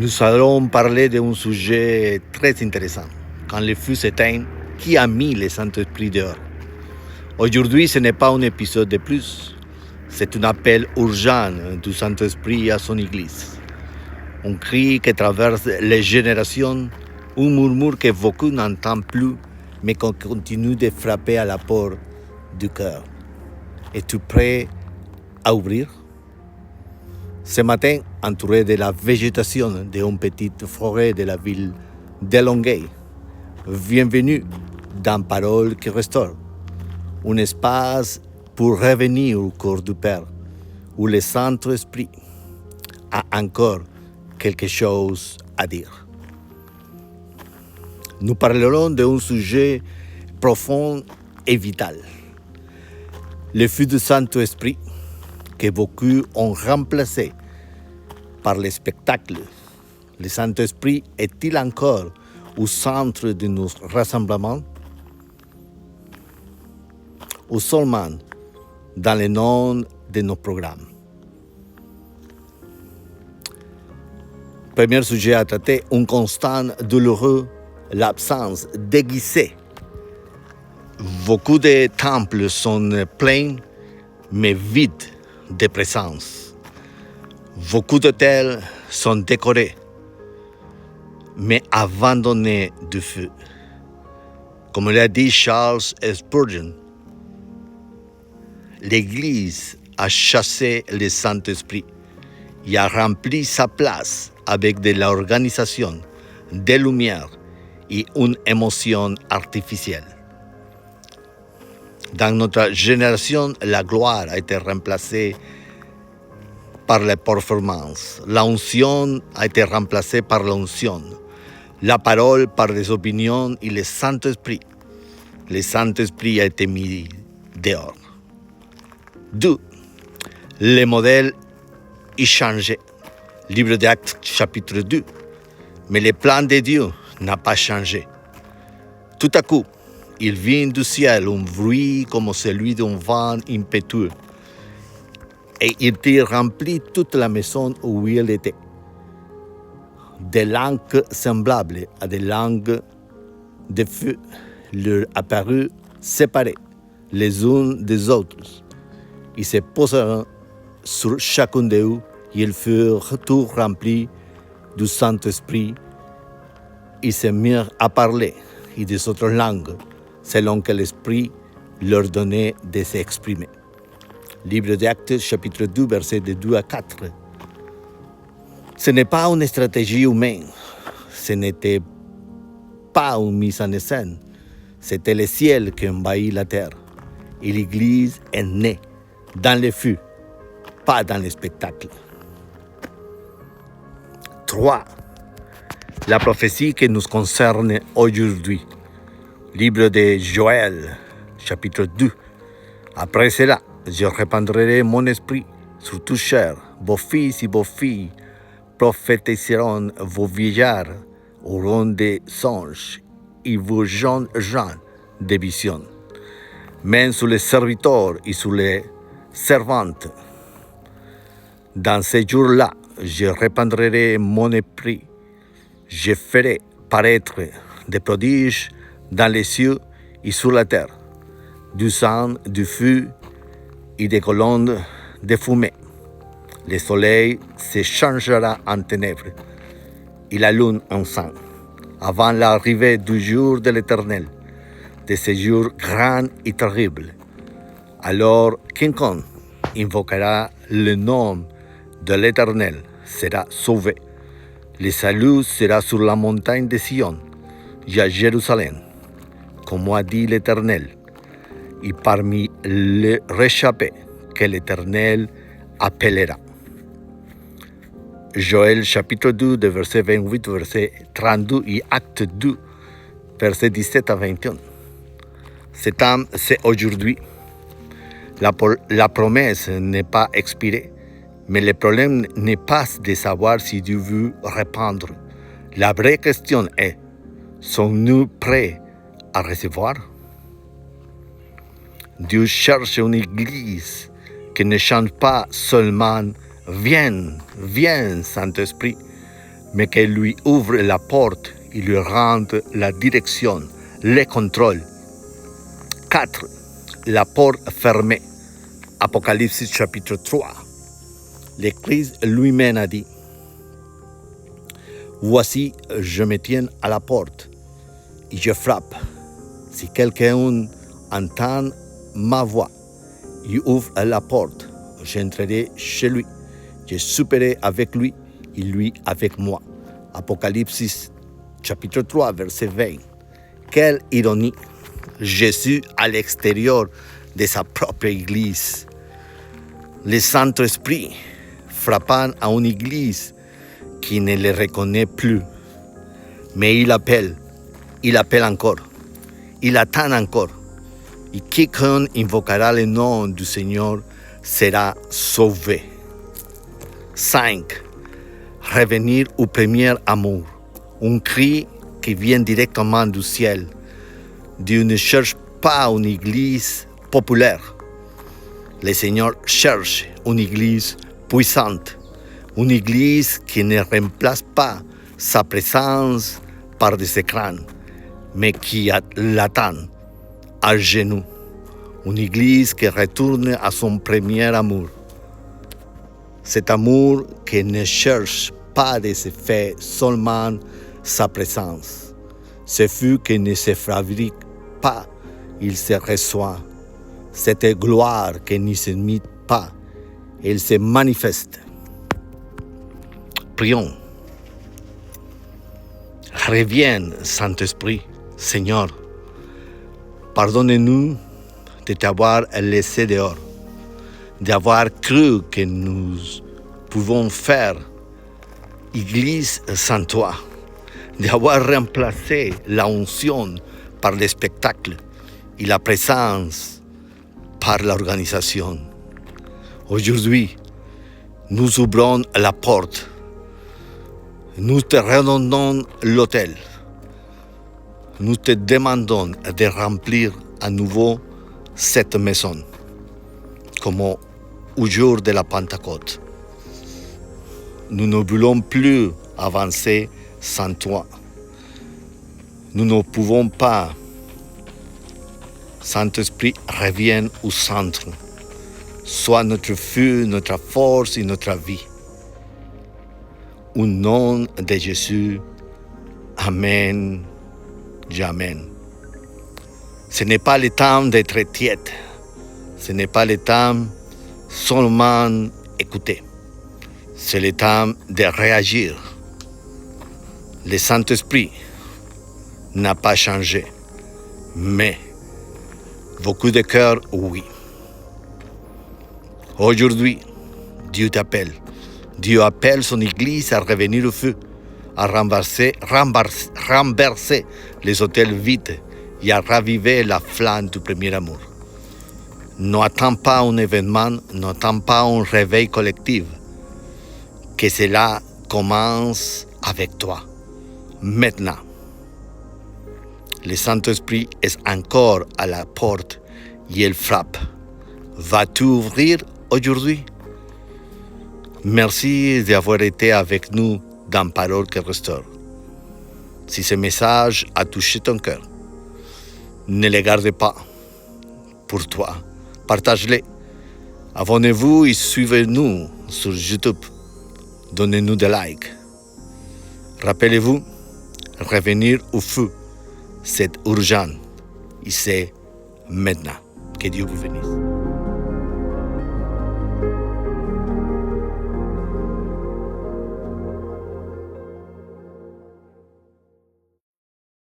Nous allons parler d'un sujet très intéressant. Quand le feu s'éteint, qui a mis le Saint-Esprit dehors? Aujourd'hui, ce n'est pas un épisode de plus. C'est un appel urgent du Saint-Esprit à son Église. Un cri qui traverse les générations, un murmure que beaucoup n'entendent plus, mais qu'on continue de frapper à la porte du cœur. Es-tu prêt à ouvrir? Ce matin, entouré de la végétation d'une petite forêt de la ville de Longueuil, bienvenue dans Parole qui restaure, un espace pour revenir au corps du Père, où le Saint-Esprit a encore quelque chose à dire. Nous parlerons d'un sujet profond et vital. Le feu du Saint-Esprit que beaucoup ont remplacé par le spectacle. Le Saint-Esprit est-il encore au centre de nos rassemblements ou seulement dans le nom de nos programmes? Premier sujet à traiter, un constant douloureux, l'absence déguisée. Beaucoup de temples sont pleins mais vides de présence. Beaucoup d'hôtels sont décorés, mais abandonnés du feu. Comme l'a dit Charles Spurgeon, l'Église a chassé le Saint-Esprit et a rempli sa place avec de l'organisation, des lumières et une émotion artificielle. Dans notre génération, la gloire a été remplacée par la performance. L'onction a été remplacée par l'onction. La parole par les opinions et le Saint-Esprit. Le Saint-Esprit a été mis dehors. 2. Le modèle est changé. Livre d'Actes, chapitre 2. Mais le plan de Dieu n'a pas changé. Tout à coup, il vient du ciel un bruit comme celui d'un vent impétueux. Et il remplit toute la maison où il était. Des langues semblables à des langues de feu leur apparurent séparées les unes des autres. Ils se posèrent sur chacun d'eux et ils furent tous remplis du Saint-Esprit. Ils se mirent à parler et des autres langues selon que l'Esprit leur donnait de s'exprimer. Livre d'Actes, chapitre 2, versets de 2 à 4. Ce n'est pas une stratégie humaine. Ce n'était pas une mise en scène. C'était le ciel qui envahit la terre. Et l'Église est née dans le feu, pas dans le spectacle. 3. La prophétie qui nous concerne aujourd'hui. Livre de Joël, chapitre 2. Après cela, je répandrai mon esprit sur toute chair. Vos fils et vos filles prophétiseront, vos vieillards auront des songes et vos jeunes gens des visions. Même sur les serviteurs et sur les servantes. Dans ces jours-là, je répandrai mon esprit. Je ferai paraître des prodiges dans les cieux et sur la terre, du sang, du feu et des colonnes de fumée. Le soleil se changera en ténèbres et la lune en sang, avant l'arrivée du jour de l'Éternel, de ce jour grand et terrible. Alors quiconque invoquera le nom de l'Éternel sera sauvé. Le salut sera sur la montagne de Sion et à Jérusalem, comme a dit l'Éternel, et parmi les réchappés que l'Éternel appellera. Joël chapitre 2, de verset 28, verset 32 et Acte 2, verset 17 à 21. Ce temps, c'est aujourd'hui. La promesse n'est pas expirée, mais le problème n'est pas de savoir si Dieu veut répandre. La vraie question est, sommes-nous prêts à recevoir? Dieu cherche une église qui ne chante pas seulement « Viens, viens, Saint-Esprit », mais qu'elle lui ouvre la porte et lui rende la direction, le contrôle. 4. La porte fermée. Apocalypse chapitre 3. Le Christ lui-même a dit, « Voici, je me tiens à la porte et je frappe. Si quelqu'un entend ma voix et ouvre la porte, j'entrerai chez lui. Je souperai avec lui et lui avec moi. » Apocalypse chapitre 3, verset 20. Quelle ironie! Jésus à l'extérieur de sa propre église. Le Saint-Esprit frappant à une église qui ne le reconnaît plus. Mais il appelle encore, il attend encore. Et quiconque invoquera le nom du Seigneur sera sauvé. 5. Revenir au premier amour. Un cri qui vient directement du ciel. Dieu ne cherche pas une église populaire. Le Seigneur cherche une église puissante, une église qui ne remplace pas sa présence par des écrans, mais qui l'attend à genoux. Une église qui retourne à son premier amour. Cet amour qui ne cherche pas de se faire seulement sa présence. Ce feu qui ne se fabrique pas, il se reçoit. Cette gloire qui ne s'imite pas, elle se manifeste. Prions. Reviens, Saint-Esprit, Seigneur. Pardonne-nous de t'avoir laissé dehors, d'avoir cru que nous pouvons faire Église sans toi, d'avoir remplacé la onction par le spectacle et la présence par l'organisation. Aujourd'hui, nous ouvrons la porte. Nous te redonnons l'autel. Nous te demandons de remplir à nouveau cette maison, comme au jour de la Pentecôte. Nous ne voulons plus avancer sans toi. Nous ne pouvons pas. Saint-Esprit, reviens au centre. Sois notre feu, notre force et notre vie. Au nom de Jésus, Amen. Amen. Ce n'est pas le temps d'être tiède. Ce n'est pas le temps seulement écouter. C'est le temps de réagir. Le Saint-Esprit n'a pas changé, mais beaucoup de cœurs, oui. Aujourd'hui, Dieu t'appelle. Dieu appelle son Église à revenir au feu, à renverser les hôtels vides et à raviver la flamme du premier amour. N'attends pas un événement, n'attends pas un réveil collectif. Que cela commence avec toi, maintenant. Le Saint-Esprit est encore à la porte et il frappe. Vas-tu ouvrir aujourd'hui? Merci d'avoir été avec nous dans Parole qui restaure. Si ce message a touché ton cœur, ne le garde pas pour toi. Partage-le. Abonnez-vous et suivez-nous sur YouTube. Donnez-nous des likes. Rappelez-vous, revenir au feu, c'est urgent et c'est maintenant. Que Dieu vous bénisse.